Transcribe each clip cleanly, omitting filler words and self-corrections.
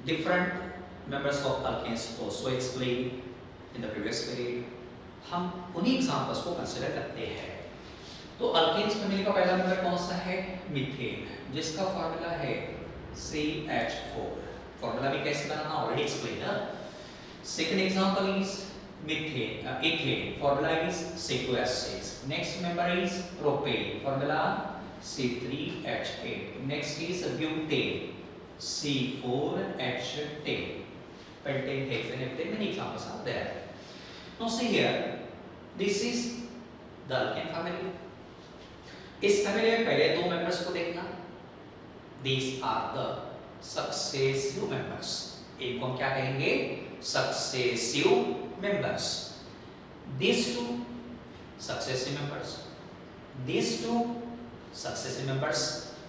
different members of alkanes also explained in the previous period. हम उन्हीं examples को consider करते हैं। तो अल्केन्स फैमिली का पहला मेंबर कौन सा है? मीथेन, जिसका फार्मूला है CH4। फार्मूला भी कैसे बनाना ऑलरेडी एक्सप्लेन है। Second example is methane, ethane, formula is C2H6. Next member is propane, formula C3H8. Next is butane, C4H10. Pentane, hexane, many examples are there. Now see here, this is the alkane family. इस family में पहले दो members को देखना, these are the successive members. इनको हम क्या कहेंगे? Successive members. These two successive members. These two successive members.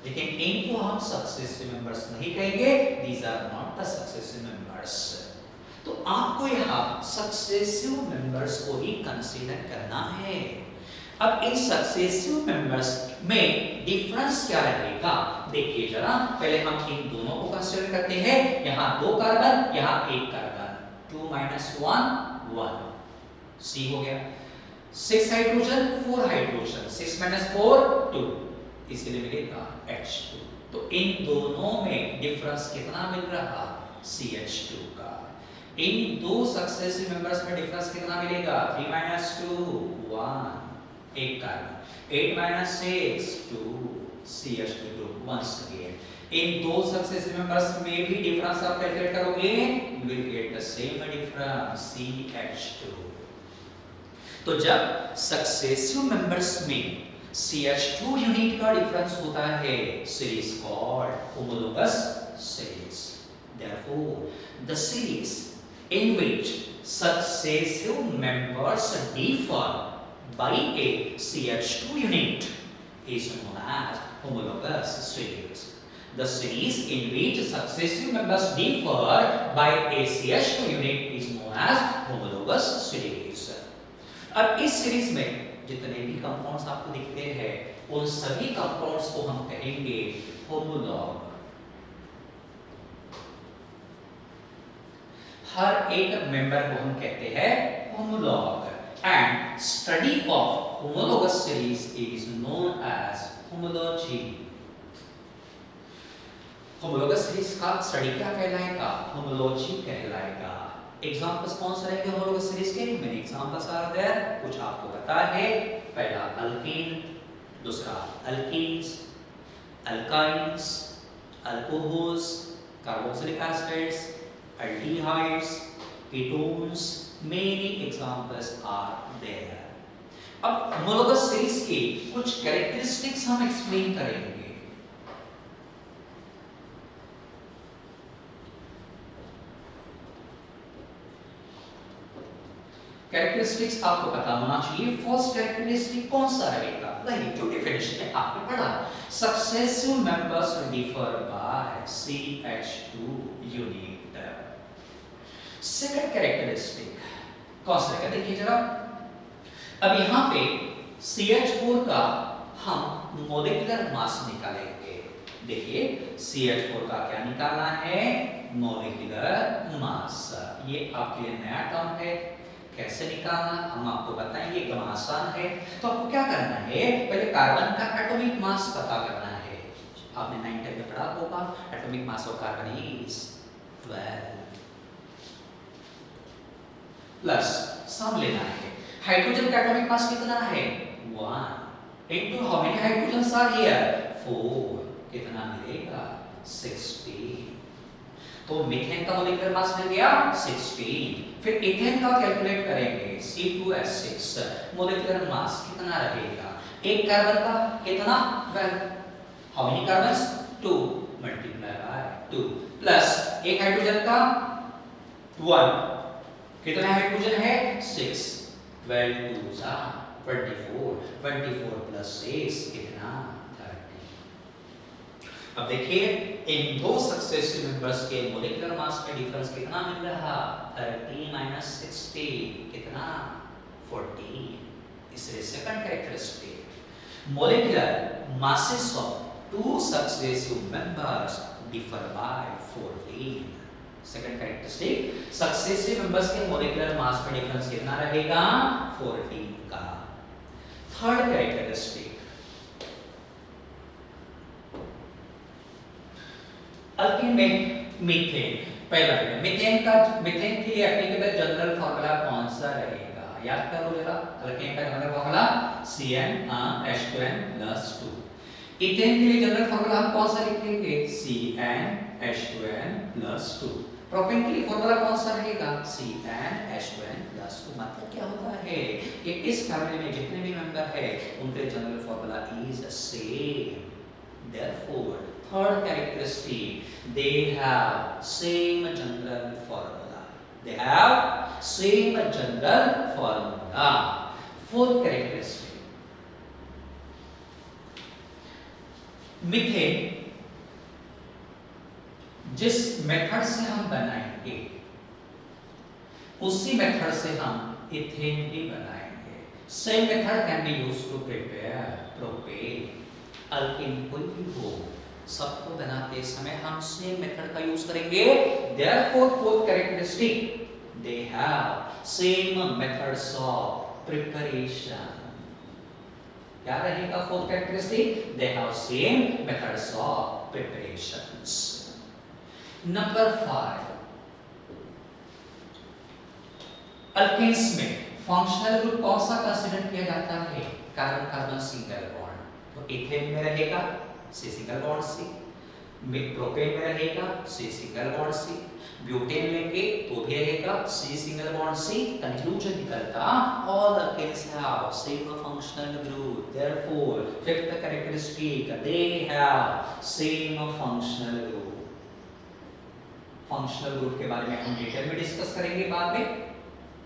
लेकिन इनको हम successive members नहीं कहेंगे. These are not the successive members. तो आपको यहाँ successive members को ही consider करना है। अब इन सक्सेसिव मेंबर्स में डिफरेंस क्या रहेगा? देखिए जरा, पहले हम इन दोनों को कंसीडर करते हैं। यहाँ 2 कार्बन, यहाँ 1 कार्बन, 2 - 1 1, C हो गया। 6 हाइड्रोजन, 4 हाइड्रोजन, 6 - 4 2, इसलिए मिलेगा H2। तो इन दोनों में डिफरेंस कितना मिल रहा? CH2 का। इन दो सक्सेसिव मेंबर्स में डिफरेंस कितना मिलेगा? 3 - 2 1, 1 carbon, 8 - 6 2, CH2 group once again। इन दो सक्सेसिव मेंबर्स में भी डिफरेंस आप कैलकुलेट करोगे, you will get the same difference CH2। तो जब सक्सेसिव मेंबर्स में CH2 यूनिट का डिफरेंस होता है, series called homologous series. Therefore, the series in which successive members differ by a CH2 unit is known as homologous series. The series in which successive members differ by a CH2 unit is known as homologous series. अब इस series में जितने भी compounds आपको दिखते हैं, उन सभी कंपाउंड्स को हम कहेंगे होमोलॉग। हर एक मेंबर को हम कहते हैं homologue. And study of homologous series is known as homology. Homologous series का स्टडी क्या कहलाएगा? होमोलॉजी कहलाएगा। एग्जांपल्स कौन से रहेंगे होमोलॉगस सीरीज के? Many examples are there. कुछ आपको पता है, पहला अल्कीन, दूसरा alkenes, alkynes, alcohols, carboxylic acids, aldehydes, ketones, many examples are there. अब होमोलॉगस सीरीज के कुछ कैरेक्टरिस्टिक्स हम एक्सप्लेन करेंगे। कैरेक्टरिस्टिक्स आपको पता होना चाहिए। फर्स्ट कैरेक्टरिस्टिक कौन सा रहेगा? वही जो डेफिनेशन में आपने पढ़ा, successive members differ by CH2 unit. Second characteristic कौन सा रहेगा? देखिए जरा, अब यहाँ पे CH4 का हम मोलेकुलर मास निकालेंगे। देखिए CH4 का क्या निकालना है? Molecular mass. ये आपके लिए नया टर्म है, कैसे निकालना हम आपको बताएंगे, एकदम आसान है। तो आपको क्या करना है, पहले कार्बन का एटॉमिक मास पता करना है। आपने 9th में पढ़ा होगा, atomic mass of carbon is 12 plus sum लेना है। हाइड्रोजन का एटॉमिक मास कितना है? 1 into how many hydrogens are here? 4, कितना मिलेगा? 16। तो मीथेन का मोलेकुलर मास मिल गया 16। फिर इथेन का कैलकुलेट करेंगे, C2H6 मोलेकुलर मास कितना रहेगा? एक कार्बन का कितना? 12। How many carbons? 2 multiply by 2 plus एक हाइड्रोजन का 1, कितना हाइड्रोजन है? 6। 12 2 24, 24 प्लस 6 कितना? 30। अब देखिए इन दो सक्सेसिव मेंबर्स के मोलेकुलर मास में डिफरेंस कितना मिल रहा? 30 - 60 कितना? 14। इसलिए second characteristic, molecular masses of two successive members differ by 14। Second characteristic, successive members के मॉलिक्यूलर मास में डिफरेंस कितना रहेगा? 14 का। थर्ड कैरेक्टरिस्टिक, अल्कीन में मीथेन। पहला मीथेन के लिए एप्लीकेबल जनरल फार्मूला कौन सा रहेगा? याद करो जरा, अल्कीन का जनरल फार्मूला CnH2n+2। इथेन के लिए जनरल फार्मूला हम कौन सा लिखेंगे? CnH2n+2। प्रोपेन के लिए फार्मूला कौन सा रहेगा? CnH2n+2। मतलब क्या होता है कि इस फैमिली में जितने भी मेंबर है उनके general formula is same. Therefore, third characteristic, they have same general formula. They have same general formula. Fourth characteristic, methane जिस मेथड से हम बनाएंगे उसी मेथड से हम इथेन भी बनाएंगे। Same method can be used to prepare propane. Alkene कोई भी हो, सबको बनाते समय हम सेम मेथड का यूज करेंगे। Therefore, fourth characteristic, they have same methods of preparation. क्या रहेगा fourth characteristic? They have same methods of preparations. Number 5, alkanes में फंक्शनल ग्रुप कौन सा कंसीडर किया जाता है? Carbon carbon single bond. तो इथेन में रहेगा C single bond C, propane में रहेगा C single bond C, butane लेंगे तो भी रहेगा C single bond C। Conclusion निकलता all alkanes have same functional group. Therefore fifth characteristic, they have same functional group. Functional group के बारे में हम डिटेल में डिस्कस करेंगे बाद में।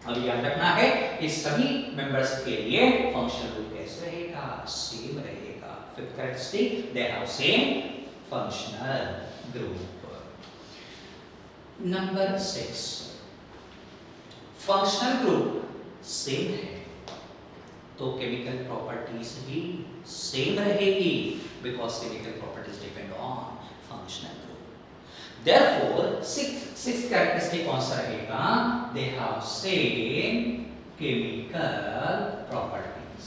अब याद रखना है कि सभी मेंबर्स के लिए फंक्शनल ग्रुप कैसे रहेगा? सेम रहेगा। Fifth characteristic, they have same functional group. Number 6, functional group same है तो केमिकल प्रॉपर्टीज भी सेम रहेगी, because chemical properties depend on functional group. Therefore, sixth characteristic कौन सा रहेगा? They have same chemical properties.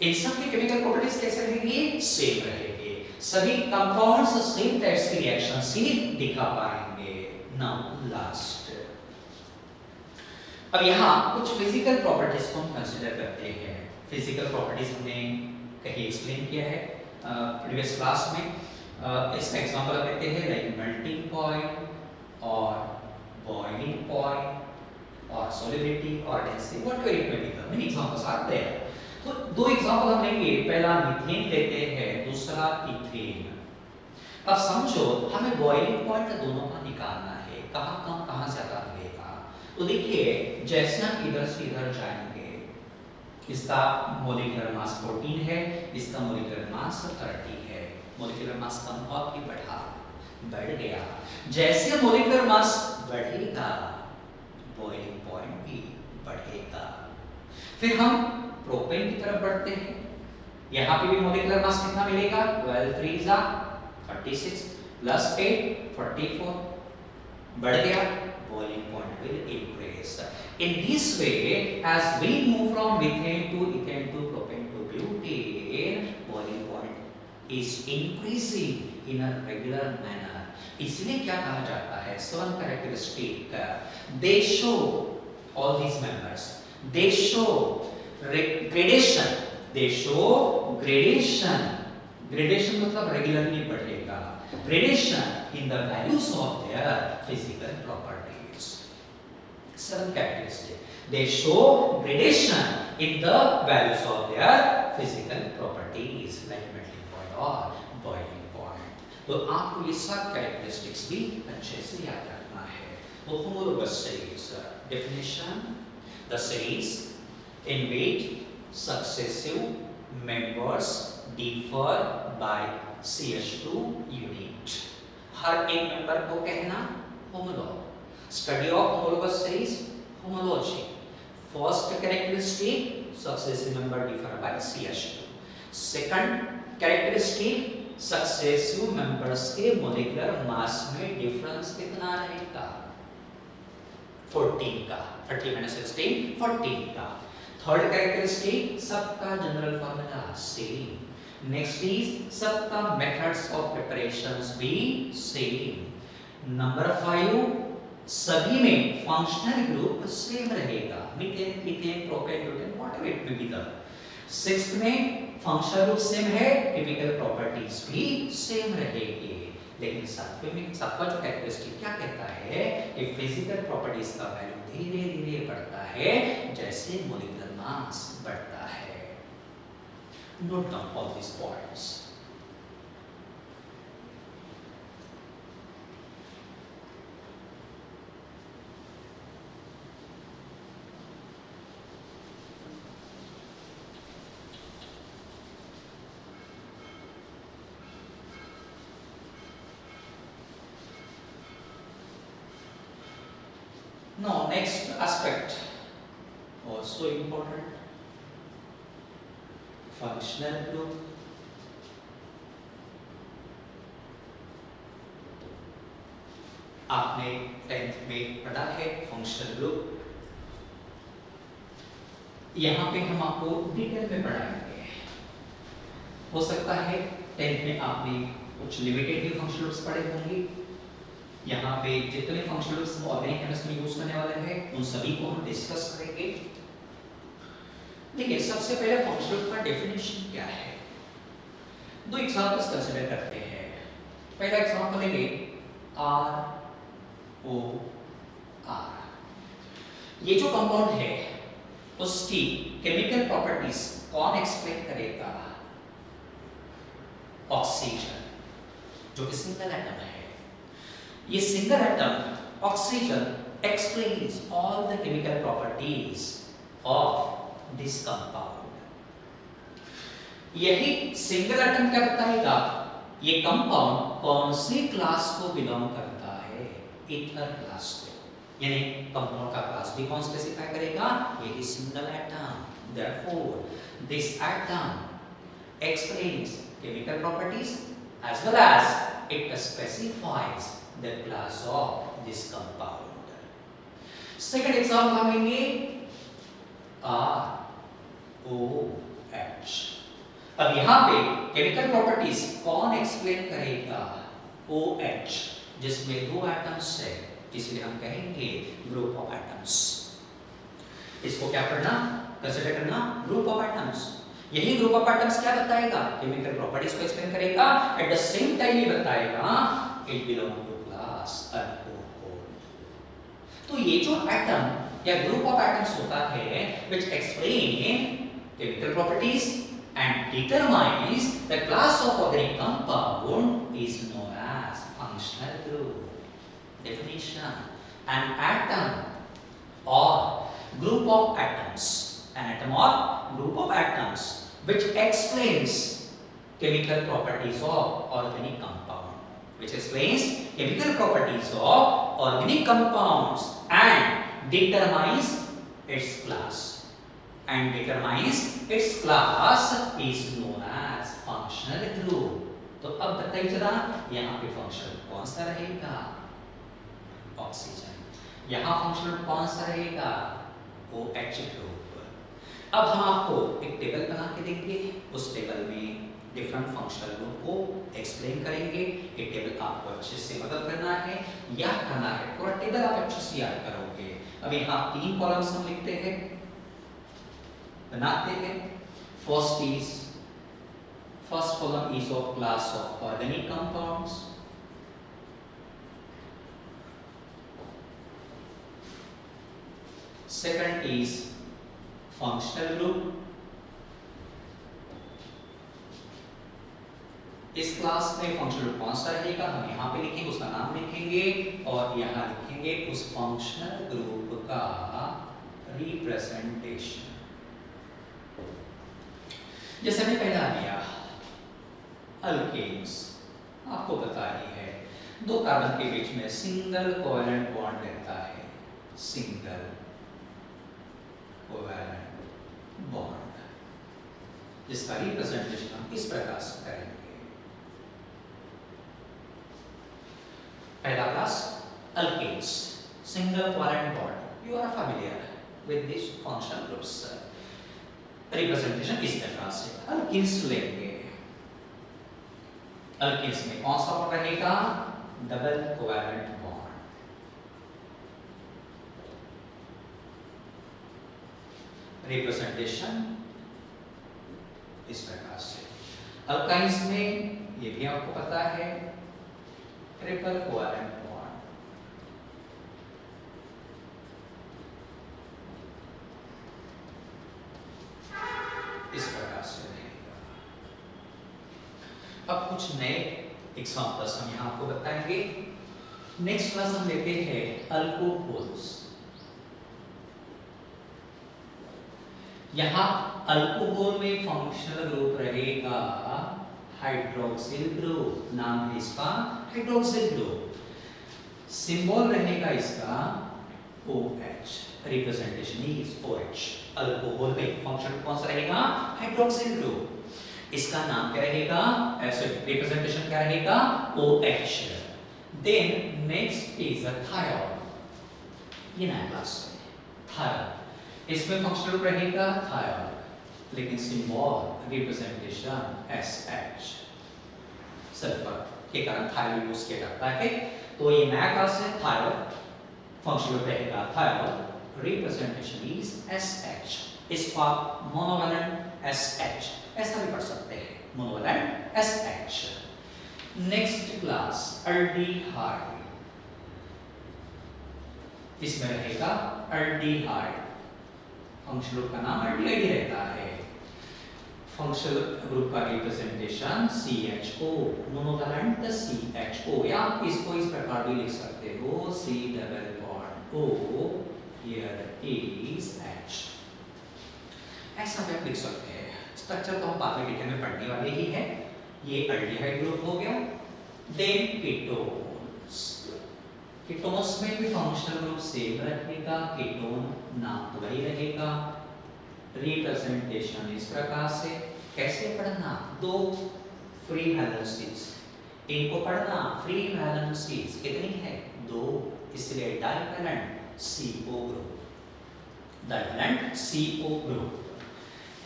इन सब की केमिकल प्रॉपर्टीज कैसे रहेंगी? सेम रहेंगे। सभी कंपाउंड्स सेम टाइप्स की रिएक्शंस ही दिखा पाएंगे। नाउ लास्ट, अब यहाँ कुछ फिजिकल प्रॉपर्टीज को हम कंसीडर करते हैं। फिजिकल प्रॉपर्टीज हमने कहीं एक्सप्लेन किया है प्रीवियस क्लास में। इसका एग्जांपल लेते हैं लाइक मेल्टिंग पॉइंट और बॉइलिंग पॉइंट और सॉलिबिलिटी और density, whatever it may be. Many examples are there. तो दो एग्जांपल हम लेंगे, पहला मीथेन लेते हैं, दूसरा इथेन। अब समझो हमें बॉइलिंग पॉइंट दोनों का निकालना है, कहां कम कहां ज्यादा लगेगा। तो देखिए जैसे हम इधर से इधर जाएंगे, इसका मॉलिक्यूलर मास 14 है, इसका मॉलिक्यूलर मास 30 है। मॉलिक्यूलर मास कम हुआ कि बढ़ गया? जैसे मॉलिक्यूलर मास बढ़ेगा बॉइलिंग पॉइंट भी बढ़ेगा। फिर हम प्रोपेन की तरफ बढ़ते हैं, यहाँ पे भी मॉलिक्यूलर मास कितना मिलेगा? 12 3 36 प्लस 8 44, बढ़ गया, boiling point will increase. In this way, as we move from methane to ethane to propane to butane, boiling point is increasing in a regular manner. इसलिए क्या कहा जाता है? 7 characteristic, they show all these members, they show gradation, they show gradation. Gradation मतलब regularly बढ़ेगा, gradation in the values of their physical properties. 7 characteristics, they show gradation in the values of their physical properties like melting point or boiling point. तो आपको ये सब characteristics भी अच्छे से याद रखना है। तो homologous series definition, the series in which successive members differ by CH2 unit. हर एक मेंबर को कहना homolog. Study of homologous series, homology. First characteristic, successive member differ by CH2. Second characteristic, successive members के molecular mass में difference कितना रहेगा? 14 का, 30 - 16 14 का। Third characteristic, सबका general formula same. Next is सबका मेथड्स ऑफ प्रिपरेशंस भी सेम। नंबर 5, सभी में फंक्शनल ग्रुप सेम रहेगा, methane, ethane, propane, butane, whatever it may be the. Sixth में फंक्शनल ग्रुप सेम है, केमिकल प्रॉपर्टीज भी सेम रहेगी। लेकिन सातवें में सातवां जो कैरेक्टरिस्टिक क्या कहता है कि फिजिकल प्रॉपर्टीज का वैल्यू धीरे धीरे बढ़ता है जैसे मोलिकुलर मास बढ़ता है। Note down all this points. Now, next aspect, also important, functional group. आपने 10th में पढ़ा है फंक्शनल ग्रुप। यहाँ पे हम आपको डिटेल में पढ़ाएंगे। हो सकता है 10th में आपने कुछ लिमिटेड ही फंक्शनल ग्रुप्स पढ़े होंगे। यहाँ पे जितने फंक्शनल ग्रुप्स ऑर्गेनिक केमिस्ट्री में यूज करने वाले हैं उन सभी को हम डिस्कस करेंगे। देखिए, सबसे पहले फंक्शनल ग्रुप का डेफिनेशन क्या है? दो एग्जांपल्स कंसीडर करते हैं। पहला एग्जांपल लेंगे ROR। ये जो कंपाउंड है उसकी केमिकल प्रॉपर्टीज कौन एक्सप्लेन करेगा? ऑक्सीजन, जो कि सिंगल एटम है। ये single atom oxygen explains all the chemical properties of this compound। यही सिंगल एटम क्या बताएगा? ये कंपाउंड कौन सी क्लास को बिलोंग करता है? ईथर क्लास को। यानी कंपाउंड का क्लास भी कौन स्पेसिफाई करेगा? यही single atom. Therefore, this atom explains chemical properties as well as it specifies the class of this compound। Second example हम लेंगे ROH। अब यहाँ पे केमिकल प्रॉपर्टीज कौन एक्सप्लेन करेगा? OH, जिसमें दो एटम्स है, इसलिए हम कहेंगे ग्रुप ऑफ एटम्स। इसको क्या करना, कंसीडर करना, ग्रुप ऑफ एटम्स। यही ग्रुप ऑफ एटम्स क्या बताएगा? केमिकल प्रॉपर्टीज को एक्सप्लेन करेगा। एट द सेम टाइम ये बताएगा it belong to class alcohol. तो ये जो एटम या ग्रुप ऑफ एटम्स होता है which explain chemical properties and determines the class of organic compound is known as functional group। Definition: an atom or group of atoms, an atom or group of atoms which explains chemical properties of organic compound, which explains chemical properties of organic compounds and determines its class is known as functional group। तो अब बताइए जरा, यहाँ पे functional कौन सा रहेगा? Oxygen. यहाँ फंक्शनल कौन सा रहेगा? OH group. अब हम आपको एक टेबल बना के देंगे, उस टेबल में डिफरेंट फंक्शनल ग्रुप को एक्सप्लेन करेंगे। ये टेबल आपको अच्छे से मदद करना है, याद करना है। पूरा टेबल आप अच्छे से याद करोगे। अब यहाँ 3 कॉलम्स हम लिखते हैं, बनाते हैं। First column is of class of organic compounds. Second is functional group. इस क्लास में फंक्शनल ग्रुप कौन सा रहेगा? हम यहाँ पे लिखेंगे, उसका नाम लिखेंगे और यहाँ लिखेंगे उस फंक्शनल ग्रुप का रिप्रेजेंटेशन। जैसे मैंने पहला लिया अल्केन्स, आपको पता ही है 2 कार्बन के बीच में सिंगल कोवैलेंट बॉन्ड रहता है, सिंगल कोवैलेंट बॉन्ड, जिसका रिप्रेजेंटेशन हम इस प्रकार से करेंगे। पहला class alkanes, single covalent bond. You are familiar with this functional groups. Representation इस प्रकार से अल्केन्स लेंगे। अल्केन्स में कौन सा बॉन्ड रहेगा? Double covalent bond. रिप्रेजेंटेशन इस प्रकार से। अल्काइंस में ये भी आपको पता है ट्रिपल कोवेलेंट बॉन्ड। इस प्रकार से रहेगा। अब कुछ नए एग्जांपल्स हम यहां आपको बताएंगे। नेक्स्ट क्लास हम लेते हैं अल्कोहल्स। यहां अल्कोहल में फंक्शनल ग्रुप रहेगा हाइड्रोक्सिल ग्रुप। नाम है इसका हाइड्रोक्सिल ग्रुप। सिंबल रहेगा इसका OH। Representation is OH। Alcohol में फंक्शन कौन सा रहेगा? Hydroxyl group. इसका नाम क्या रहेगा? रिप्रेजेंटेशन क्या रहेगा? OH। Then next is thiol. ये नया क्लास है थायोल। इसमें फंक्शनल ग्रुप रहेगा थायोल, लेकिन सिंबल रिप्रेजेंटेशन SH। सल्फर के कारण थायोल यूज किया जाता है। तो ये नया क्लास है थायोल। फंक्शनल ग्रुप रहेगा थायोल, रिप्रेजेंटेशन इज SH। इसको आप मोनोवैलेंट SH ऐसा भी पढ़ सकते हैं, monovalent SH। Next class aldehyde. इसमें रहेगा अल्डिहाइड। फंक्शनल ग्रुप का नाम अल्डिहाइड ही रहता है। फंक्शनल ग्रुप का रिप्रेजेंटेशन CHO, मोनोवैलेंट CHO। या आप इसको इस प्रकार भी लिख सकते हो C double bond O, here is H। ऐसा भी आप लिख सकते हैं। स्ट्रक्चर तो हम बाद में डिटेल में पढ़ने वाले ही है। ये अल्डिहाइड ग्रुप हो गया। Then ketones. कीटोन्स में भी फंक्शनल ग्रुप सेम रहेगा। कीटोन नाम तो वही रहेगा। रिप्रेजेंटेशन इस प्रकार से। कैसे पढ़ना? दो फ्री वैलेंसीज, इनको पढ़ना फ्री वैलेंसीज कितनी है? दो, इसलिए divalent CO group. Divalent CO group.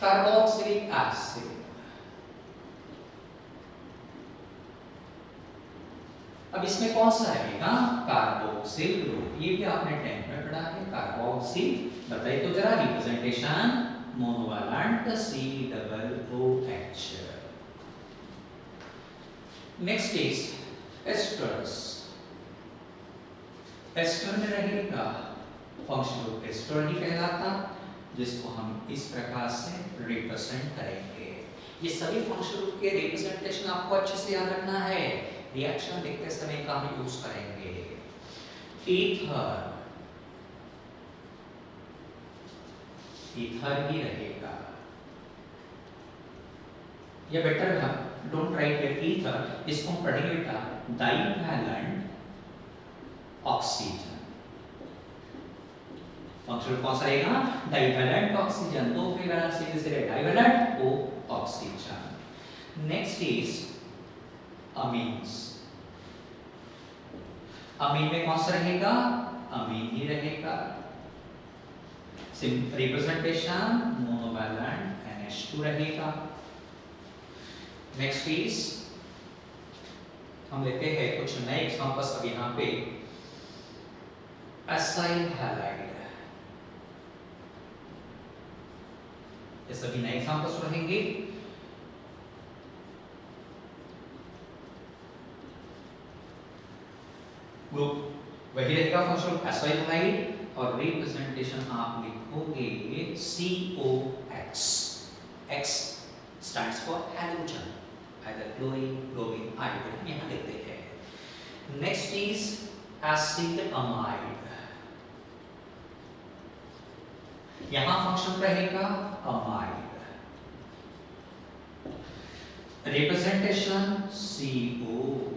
Carboxylic acid. अब इसमें कौन सा रहेगा? Carboxyl group. ये भी आपने 10th में पढ़ा है। कार्बोक्सिल बताइए तो जरा। Representation monovalent C double OH। Next is esters. Ester में रहेगा फंक्शनल ग्रुप एस्टर ही कहलाता, जिसको हम इस प्रकार से रिप्रेजेंट करेंगे। ये सभी फंक्शनल ग्रुप के रिप्रेजेंटेशन आपको अच्छे से याद रखना है। रिएक्शन लिखते समय का हम यूज करेंगे। ईथर, ईथर ही रहेगा। ये बेटर है, डोंट राइट इट ईथर। इसको हम पढ़ेंगे बेटा डाइवैलेंट ऑक्सीजन। फंक्शनल कौन सा रहेगा? Divalent oxygen. दो फ्री वैलेंसीज से divalent O oxygen. Next is amines. Amine में कौन सा रहेगा? अमीन ही रहेगा। रिप्रेजेंटेशन मोनोवैलेंट NH2 रहेगा। नेक्स्ट इज हम लेते हैं कुछ नए एग्जांपल्स अब यहाँ पे। Acyl halide. ये सभी नए एग्जांपल्स रहेंगे। ग्रुप वही रहेगा फंक्शनल एसाइल हैलाइड, और रिप्रेजेंटेशन आप लिखोगे COX। X stands for halogen, either chlorine, bromine, iodine यहाँ लिखते हैं। Next is acid amide. यहाँ फंक्शन रहेगा amide. Representation CONH2।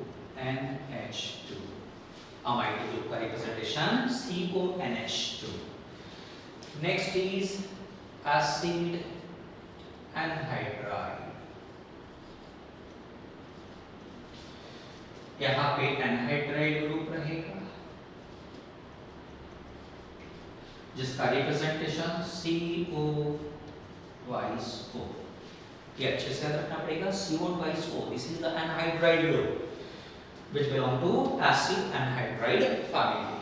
Amide group का representation CONH2। Next is acid anhydride. यहाँ पे एनहाइड्राइड ग्रुप रहेगा जिसका रिप्रेजेंटेशन CO twice O, ये अच्छे से रखना पड़ेगा। CO twice O, this is the anhydride group which belong to acid anhydride family.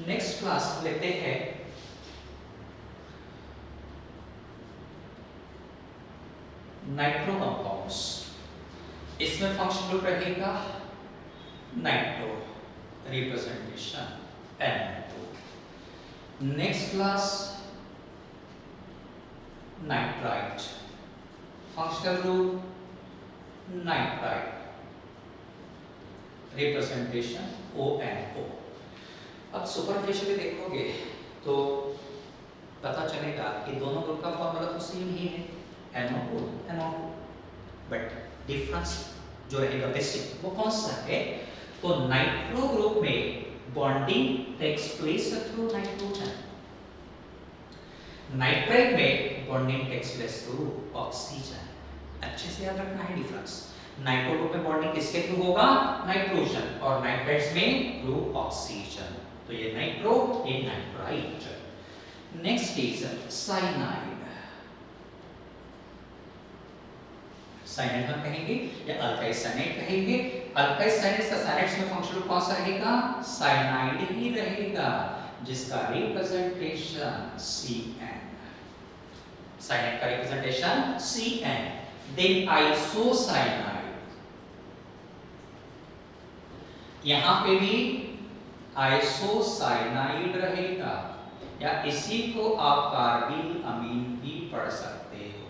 Next class लेते हैं नाइट्रो कंपाउंड्स। इसमें फंक्शन ग्रुप रहेगा nitro, representation N2। Next class nitrite, functional group nitrite, representation ONO। अब superficially देखोगे तो पता चलेगा कि दोनों ग्रुप का फॉर्मूला तो सेम ही है, NO2, बट डिफरेंस जो रहेगा बेसिक वो कौन सा है? तो नाइट्रो ग्रुप में bonding takes place through nitrogen, nitrite में bonding takes place through oxygen. अच्छे से याद रखना है डिफरेंस। नाइट्रो ग्रुप में बॉन्डिंग किसके थ्रू होगा? नाइट्रोजन, और नाइट्राइट्स में थ्रू ऑक्सीजन। तो ये नाइट्रो, ये nitrite. Next is cyanide. Cyanide हम कहेंगे या अल्काइल साइनाइड कहेंगे। अल्काइल साइनाइड का साइनाइड्स में फंक्शनल ग्रुप कौन सा रहेगा? साइनाइड ही रहेगा जिसका रिप्रेजेंटेशन CN। साइनाइड का रिप्रेजेंटेशन CN। देन आइसोसाइनाइड, यहां पे भी आइसोसाइनाइड रहेगा, या इसी को आप कार्बिल अमीन भी पढ़ सकते हो।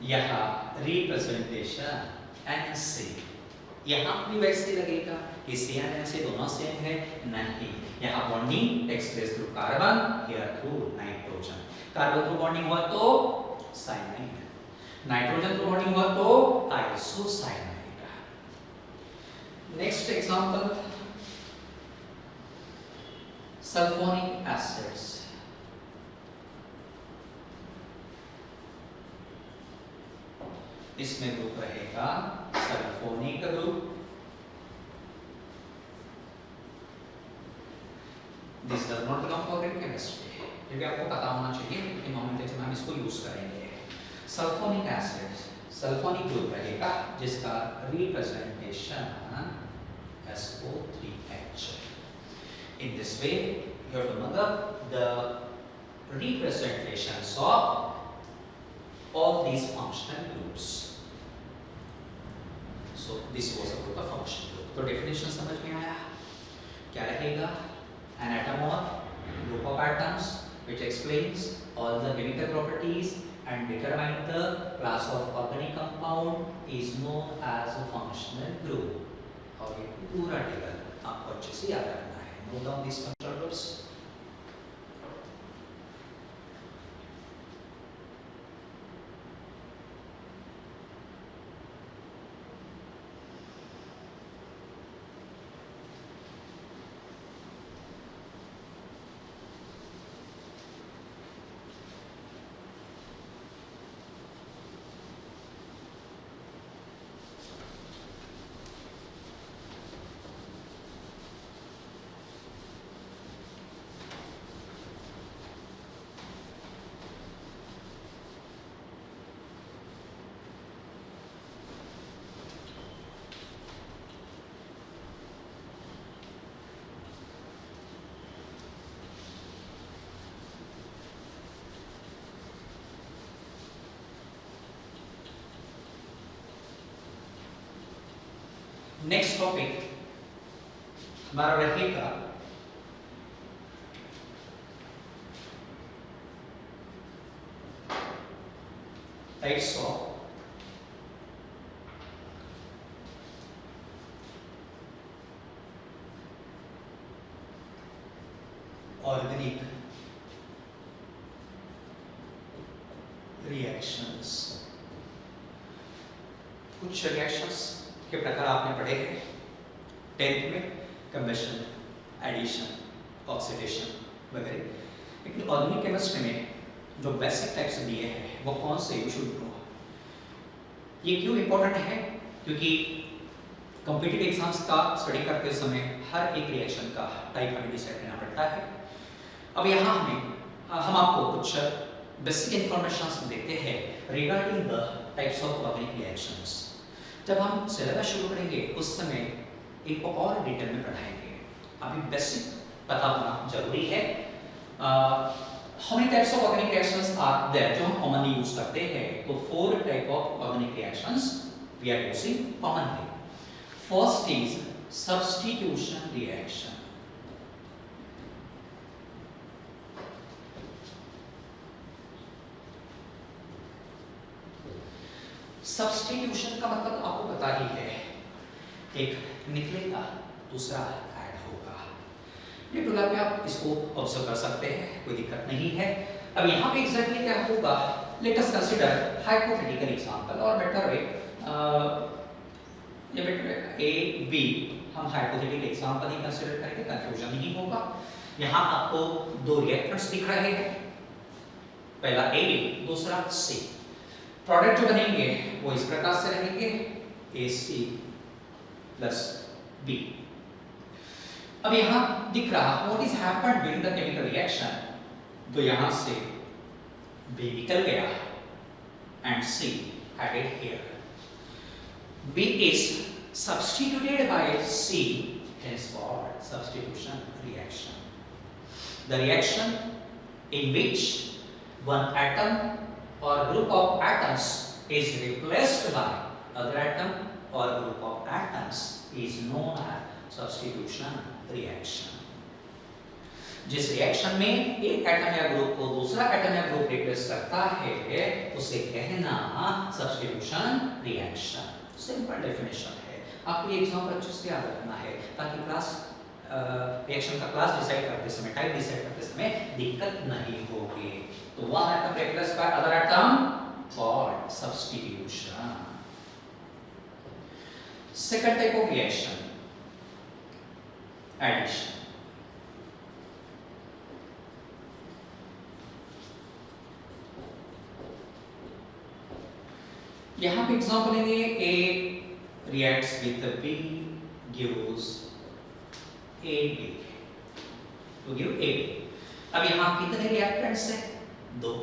यहां रिप्रेजेंटेशन NC, यहां भी वैसे लगेगा कि CN NC दोनों सेम है, नहीं। यहां bonding takes place through carbon, here through nitrogen. Carbon through bonding हुआ तो साइनाइड, नाइट्रोजन थ्रू बॉन्डिंग हुआ तो isocyanide. Next example, sulphonic acids. इसमें ग्रुप रहेगा sulphonic group. This does not belong to organic chemistry, ये भी आपको पता होना चाहिए कि नॉमेनक्लेचर में हम इसको यूज करेंगे। सल्फोनिक एसिड्स, सल्फोनिक ग्रुप रहेगा जिसका representation SO3H। In this way, you have to know the representations of all these functional groups. So this was about the function group. तो definition समझ में आया? क्या रहेगा? An atom or group of atoms which explains all the chemical properties and determine the class of organic compound is known as a functional group. और ये पूरा table आपको अच्छे से याद रखना है। Note down these functional groups. Next topic हमारा रहेगा टाइप्स ऑफ ऑर्गेनिक रिएक्शंस। कुछ रिएक्शंस के प्रकार आपने पढ़े हैं 10th में, कंबशन, एडिशन, ऑक्सीडेशन वगैरह, लेकिन ऑर्गेनिक केमिस्ट्री में जो बेसिक टाइप्स दिए हैं वो कौन से, यू शुड नो। ये क्यों इम्पोर्टेंट है? क्योंकि कॉम्पिटिटिव एग्जाम्स का स्टडी करते समय हर एक रिएक्शन का टाइप हमें डिसाइड करना पड़ता है। अब यहाँ हम आपको कुछ बेसिक इंफॉर्मेशन देते हैं regarding the types of organic reactions. जब हम सिलेबस शुरू करेंगे उस समय इनको और डिटेल में पढ़ाएंगे, अभी बेसिक पता होना जरूरी है। How many types of organic reactions are there, जो हम कॉमनली यूज करते हैं? तो 4 type of organic reactions we are using commonly. First is substitution reaction. Substitution का मतलब आपको पता ही है, एक निकलेगा दूसरा ऐड होगा। ये टूला पे आप इसको ऑब्जर्व कर सकते हैं, कोई दिक्कत नहीं है। अब यहाँ पे एग्जैक्टली क्या होगा, let us consider hypothetical example, और बेटर वे ये बेटर ए बी, हम हाइपोथेटिकल एग्जांपल ही कंसीडर करेंगे, कंफ्यूजन नहीं होगा। यहाँ आपको 2 रिएक्टेंट्स दिख रहे हैं, पहला ए बी, दूसरा सी। प्रोडक्ट जो बनेंगे वो इस प्रकार से रहेंगे, AC प्लस B। अब यहां दिख रहा what is happened during the chemical reaction, तो यहां से B निकल गया and C added here. B is substituted by C, hence called substitution reaction. The reaction in which one atom or group of atoms is replaced by other atom or group of atoms is known as substitution reaction. जिस reaction में एक atom या group को दूसरा atom या group replace करता है उसे कहना सब्स्टिट्यूशन रिएक्शन। सिंपल डेफिनेशन है, आपको ये एग्जांपल अच्छे से याद रखना है ताकि क्लास रिएक्शन का क्लास डिसाइड करते समय, टाइप डिसाइड करते समय दिक्कत नहीं होगी। तो one atom replaced by other atom called substitution. Second type of reaction, addition. यहाँ पे एग्जांपल लेंगे, A reacts with B gives AB to give AB। अब यहाँ कितने रिएक्टेंट्स हैं? 2,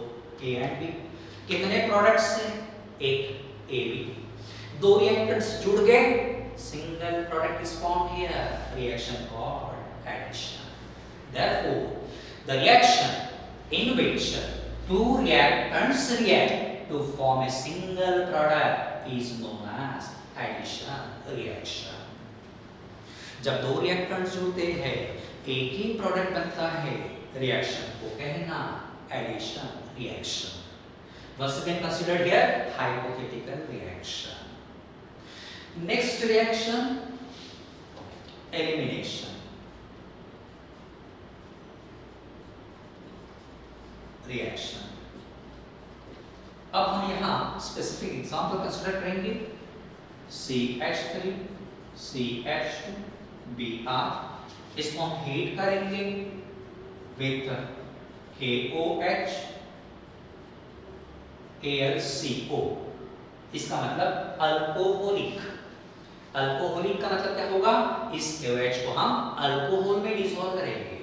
A and B। कितने प्रोडक्ट्स हैं? एक A B। 2 रिएक्टेंट्स जुड़ गए, single product is formed here, reaction called addition. Therefore, the reaction in which 2 reactants react to form a single product is known as addition reaction. जब 2 reactants जुड़ते हैं, एक ही product बनता है, रिएक्शन को कहना addition reaction. Once again considered here hypothetical reaction. Next reaction, elimination reaction. अब हम यहाँ स्पेसिफिक एग्जांपल कंसीडर करेंगे, CH3 CH2 Br, इसको हम हीट करेंगे विथ KOH AlCO। इसका मतलब अल्कोहलिक। अल्कोहलिक का मतलब क्या होगा, इस KOH को हम अल्कोहल में डिसॉल्व करेंगे।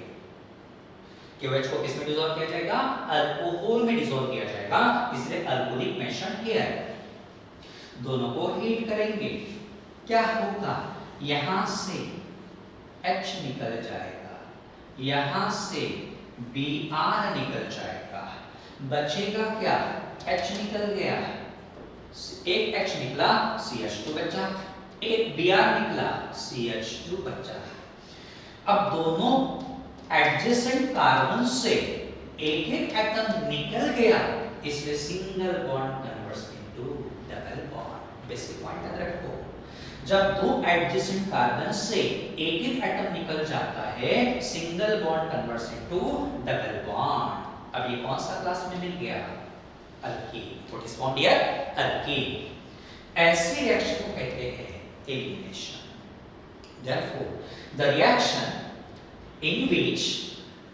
KOH को किस में डिसॉल्व किया जाएगा? अल्कोहल में डिसॉल्व किया जाएगा, इसलिए अल्कोहलिक मेंशन हियर। दोनों को हीट करेंगे, क्या होगा, यहां से H निकल जाएगा, यहां से Br निकल जाएगा, बचेगा क्या, H निकल गया, एक H निकला CH2 बचा, एक Br निकला CH2 बचा। अब दोनों एडजेसेंट कार्बन से एक एक एटम निकल गया, इसलिए single bond converts into double bond. Basic point याद रखो, जब 2 एडजेसेंट कार्बन से एक एक एटम निकल जाता है, single bond converts into double bond. अब ये कौन सा क्लास में मिल गया, alkyne. What is formed here? Alkyne. ऐसे रिएक्शन को कहते हैं elimination. Therefore the reaction in which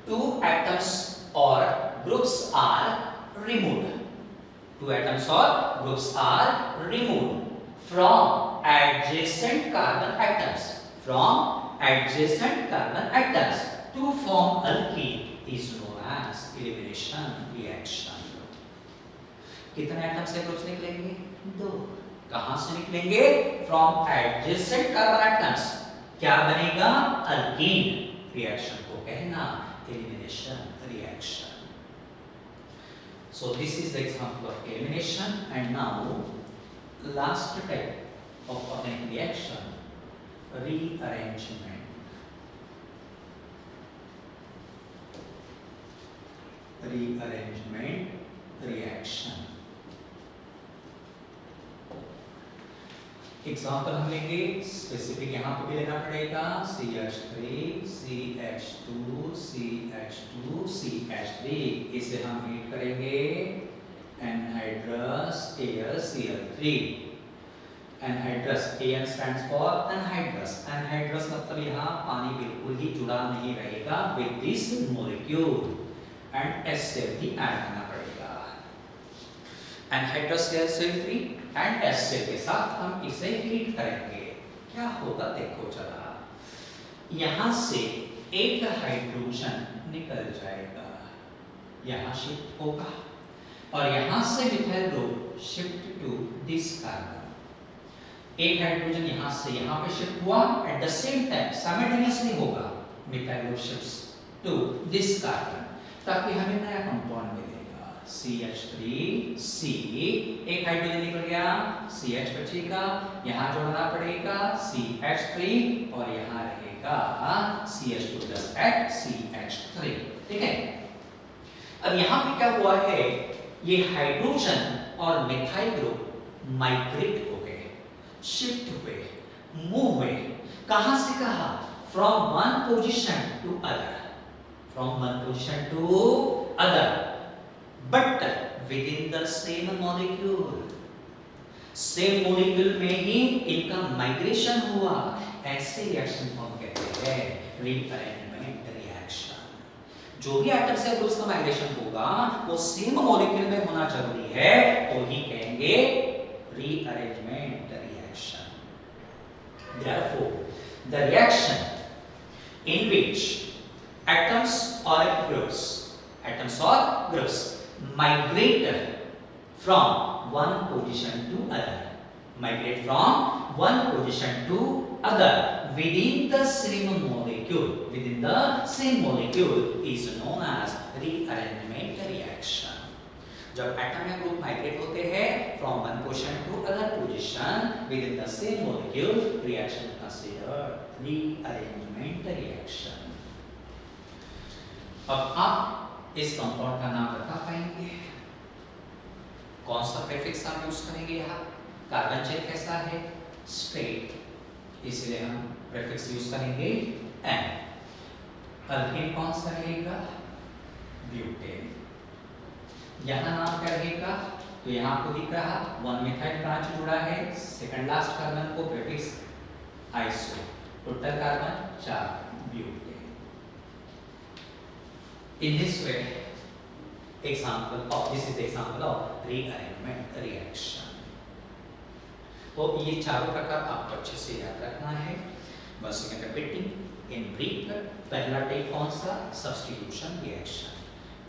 two atoms or groups are removed. Two atoms or groups are removed from adjacent carbon atoms. From adjacent carbon atoms to form alkene is known as elimination reaction. कितने atom से groups निकलेंगे? दो। कहां से निकलेंगे? From adjacent carbon atoms. क्या बनेगा? Alkyne. Reaction को कहना elimination reaction. So this is the example of elimination, and now last type of organic reaction, rearrangement. Rearrangement reaction. Example हम लेंगे, स्पेसिफिक यहाँ पे भी लेना पड़ेगा, CH3, CH2, CH2, CH3। इसे हम हीट करेंगे anhydrous AlCl3। Anhydrous, An stands for anhydrous. Anhydrous मतलब यहाँ पानी बिल्कुल ही जुड़ा नहीं रहेगा with this molecule, and HCl भी ऐड करना पड़ेगा। एनहाइड्रस AlCl3 एंड HCl के साथ हम इसे हीट करेंगे। क्या होगा देखो जरा, यहां से एक हाइड्रोजन निकल जाएगा, यहां शिफ्ट होगा, और यहां से methyl group shift to this carbon. एक हाइड्रोजन यहां से यहां पे शिफ्ट हुआ, at the same time simultaneously होगा, methyl group shifts to this carbon, ताकि हमें नया कंपाउंड मिलेगा CH3C। एक हाइड्रोजन निकल गया, CH बचेगा, यहां जोड़ना पड़ेगा CH3, और यहां रहेगा CH2 प्लस CH3। ठीक है। अब यहां पे क्या हुआ है, ये हाइड्रोजन और मिथाइल ग्रुप माइग्रेट हो गए, शिफ्ट हुए, मूव हुए। कहां से कहां? From one position to other, from one position to other, but within the same molecule, same molecule में ही इनका माइग्रेशन हुआ। ऐसे रिएक्शन को हम कहते हैं रीअरेंजमेंट रिएक्शन। जो भी एटम से ग्रुप्स का माइग्रेशन होगा वो सेम मॉलिक्यूल में होना जरूरी है, तो ही कहेंगे rearrangement reaction. Therefore, the reaction in which atoms or groups migrate from one position to other, migrate from one position to other within the same molecule is known as rearrangement reaction. जब atom या group migrate होते हैं from one position to other position within the same molecule, reaction considered rearrangement reaction. अब आप इस compound का नाम बता पाएंगे? कौन सा प्रीफिक्स आप यूज करेंगे? यहाँ कार्बन चेन कैसा है? स्ट्रेट, इसलिए हम प्रीफिक्स यूज करेंगे एन। अल्कीन कौन सा रहेगा? ब्यूटेन। यहाँ नाम क्या रहेगा? तो यहाँ आपको दिख रहा वन मिथाइल ब्रांच जुड़ा है, सेकंड लास्ट कार्बन को prefix iso, total carbon 4, butane. In this way, this is the example of rearrangement reaction. तो ये चारों प्रकार आपको अच्छे से याद रखना है। बस रिपीटिंग इन ब्रीफ, पहला टाइप कौन सा? Substitution reaction.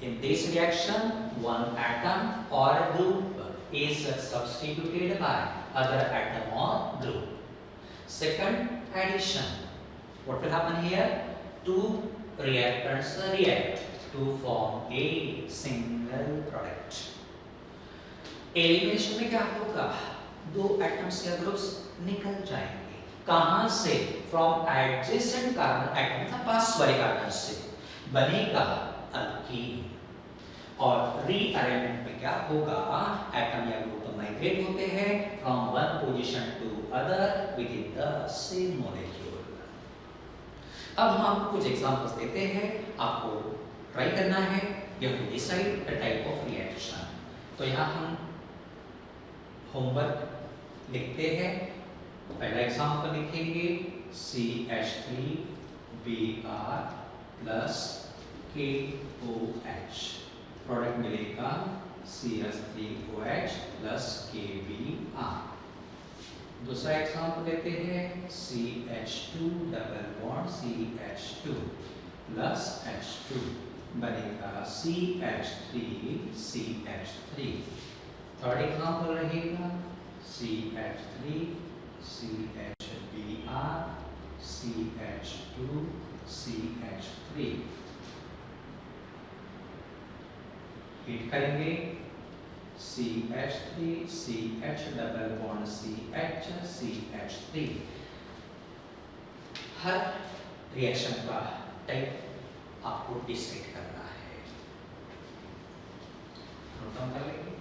In this reaction, one atom or group is substituted by other atom or group. Second, addition. What will happen here? Two reactants react to form a single product. Elimination में क्या होगा? दो atoms या groups निकल जाएंगे। कहां से? From adjacent carbon atom, मतलब पास वाले कार्बन से बनेगा अल्कीन। और रीअरेंजमेंट में क्या होगा? एटम या ग्रुप माइग्रेट होते हैं from one position to other within the same molecule. अब हम आपको कुछ एग्जांपल्स देते हैं, आपको ट्राई करना है, you have to decide the type of reaction. तो यहाँ हम होमवर्क लिखते हैं। पहला एग्जाम्पल लिखेंगे CH3Br प्लस KOH, प्रोडक्ट मिलेगा CH3OH प्लस KBr। दूसरा एग्जाम्पल लेते हैं CH2 double bond CH2 plus H2 बनेगा CH3CH3। थर्ड एग्जाम्पल रहेगा CH3CHBr CH2CH3। हिट करेंगे CH3CH डबल बॉन्ड CH3। हर रिएक्शन का टाइप आपको डिसाइड करना है। नोट डाउन कर लेंगे।